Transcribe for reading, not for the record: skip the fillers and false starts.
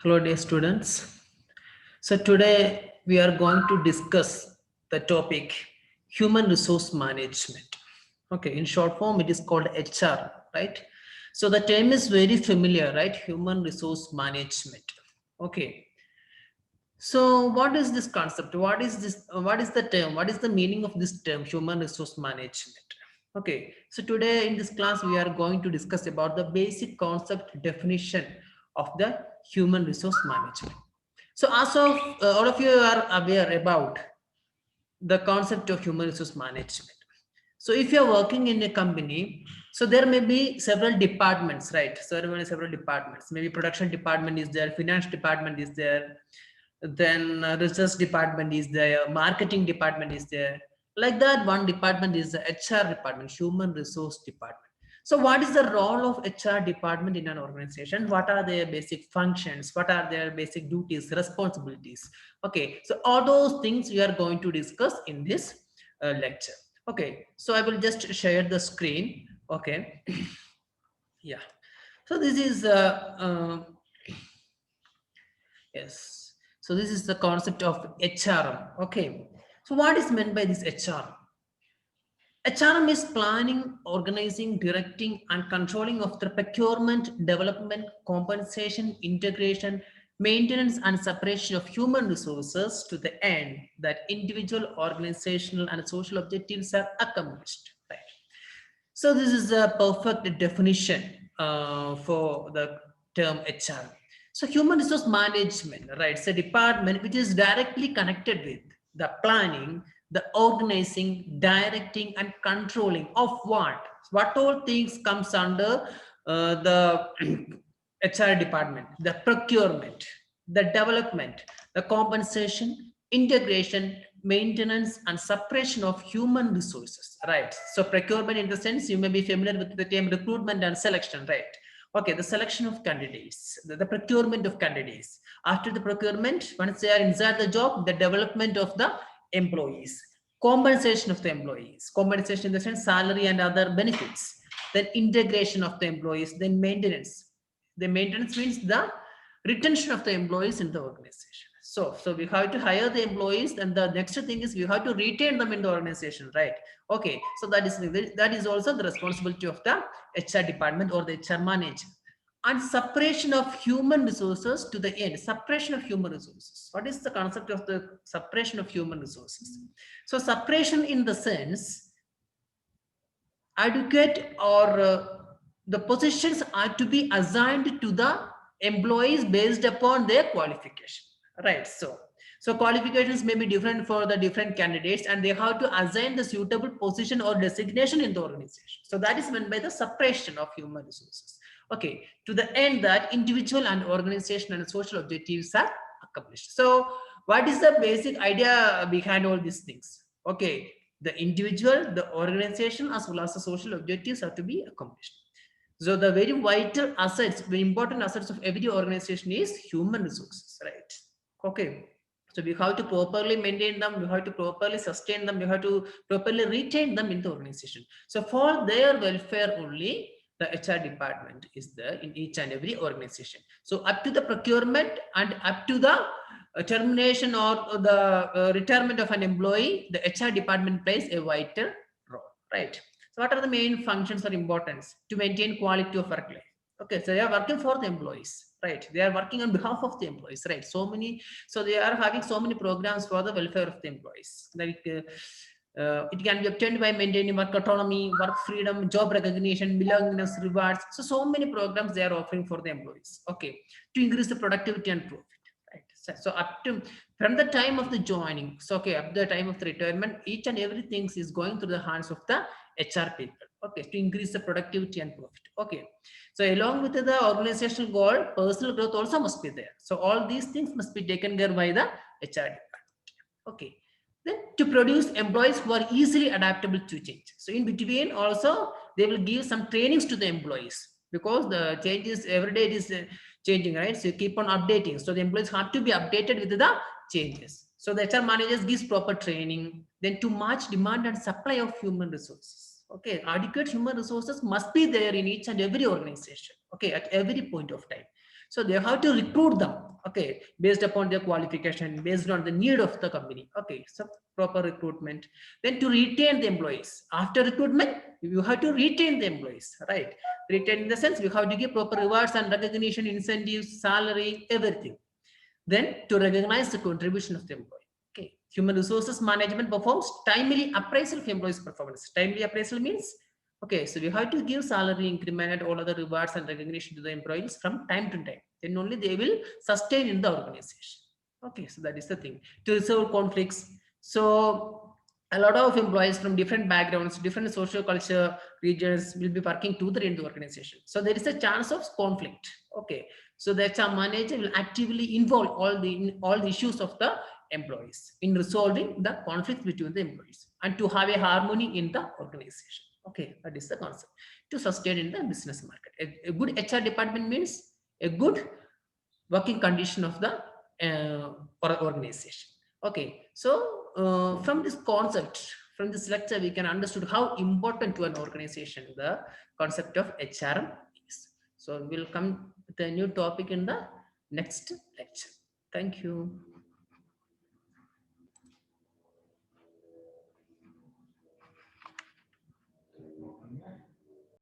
Hello, dear students. So, today we are going to discuss the topic human resource management. Okay, in short form, it is called HR, right? So, the term is very familiar, right? Human resource management. Okay, so what is this concept? What is this? What is the term? What is the meaning of this term, human resource management? Okay, so today in this class, we are going to discuss about the basic concept definition of the human resource management. So as of all of you are aware about the concept of human resource management. So if you're working in a company, so there may be several departments, right? So there are several departments. Maybe production department is there, finance department is there, then research department is there, marketing department is there. Like that, one department is the HR department, human resource department. So what is the role of HR department in an organization? What are their basic functions? What are their basic duties, responsibilities? Okay, so all those things we are going to discuss in this lecture. Okay, so I will just share the screen. Okay, yeah. So this is yes. So this is the concept of HRM. Okay. So what is meant by this HRM? HRM is planning, organizing, directing, and controlling of the procurement, development, compensation, integration, maintenance, and separation of human resources to the end that individual, organizational, and social objectives are accomplished. Right. So this is a perfect definition for the term HR. So human resource management, right? It's a department which is directly connected with the planning, the organizing, directing, and controlling of what? What all things comes under the HR department, the procurement, the development, the compensation, integration, maintenance, and separation of human resources, right? So procurement, in the sense, you may be familiar with the term recruitment and selection, right? Okay, the selection of candidates, the procurement of candidates. After the procurement, once they are inside the job, the development of the employees, compensation of the employees, compensation in the sense salary and other benefits, then integration of the employees, then maintenance. The maintenance means the retention of the employees in the organization. So we have to hire the employees, and the next thing is we have to retain them in the organization, right? Okay, so that is also the responsibility of the HR department or the HR manager. And separation of human resources to the end. Separation of human resources. What is the concept of the separation of human resources? So separation in the sense adequate or the positions are to be assigned to the employees based upon their qualification, right? So qualifications may be different for the different candidates, and they have to assign the suitable position or designation in the organization. So that is meant by the separation of human resources. Okay, to the end that individual and organization and social objectives are accomplished. So what is the basic idea behind all these things? Okay, the individual, the organization, as well as the social objectives are to be accomplished. So the very vital assets, very important assets of every organization is human resources, right? Okay. So we have to properly maintain them, we have to properly sustain them, we have to properly retain them in the organization. So for their welfare only, the HR department is there in each and every organization. So up to the procurement and up to the termination or the retirement of an employee, the HR department plays a vital role, right? So what are the main functions or importance? To maintain quality of work life. Okay, so they are working for the employees, right? They are working on behalf of the employees, right? So they are having so many programs for the welfare of the employees. Like it can be obtained by maintaining work autonomy, work freedom, job recognition, belongingness, rewards. So many programs they are offering for the employees. Okay, to increase the productivity and profit. Right. So up to from the time of the joining, so okay, up to the time of the retirement, each and everything is going through the hands of the HR people. Okay, to increase the productivity and profit. Okay, so along with the organizational goal, personal growth also must be there. So all these things must be taken care by the HR department. Okay, then to produce employees who are easily adaptable to change. So in between also they will give some trainings to the employees, because the changes every day it is changing, right? So you keep on updating. So the employees have to be updated with the changes. So the HR managers gives proper training, then to match demand and supply of human resources. Okay, adequate human resources must be there in each and every organization. Okay, at every point of time. So they have to recruit them, okay, based upon their qualification, based on the need of the company. Okay, so proper recruitment. Then to retain the employees, after recruitment you have to retain the employees, right? Retain in the sense you have to give proper rewards and recognition, incentives, salary, everything. Then to recognize the contribution of the employee. Okay, human resources management performs timely appraisal of employees' performance. Timely appraisal means, okay, so we have to give salary increment and all other rewards and recognition to the employees from time to time. Then only they will sustain in the organization. Okay, so that is the thing. To resolve conflicts. So a lot of employees from different backgrounds, different social culture regions will be working together in the organization. So there is a chance of conflict. Okay, so the HR manager will actively involve all the issues of the employees in resolving the conflict between the employees and to have a harmony in the organization. Okay, that is the concept to sustain in the business market. A good HR department means a good working condition of the organization. Okay, so from this concept, from this lecture, we can understood how important to an organization the concept of HRM is. So we'll come with a new topic in the next lecture. Thank you.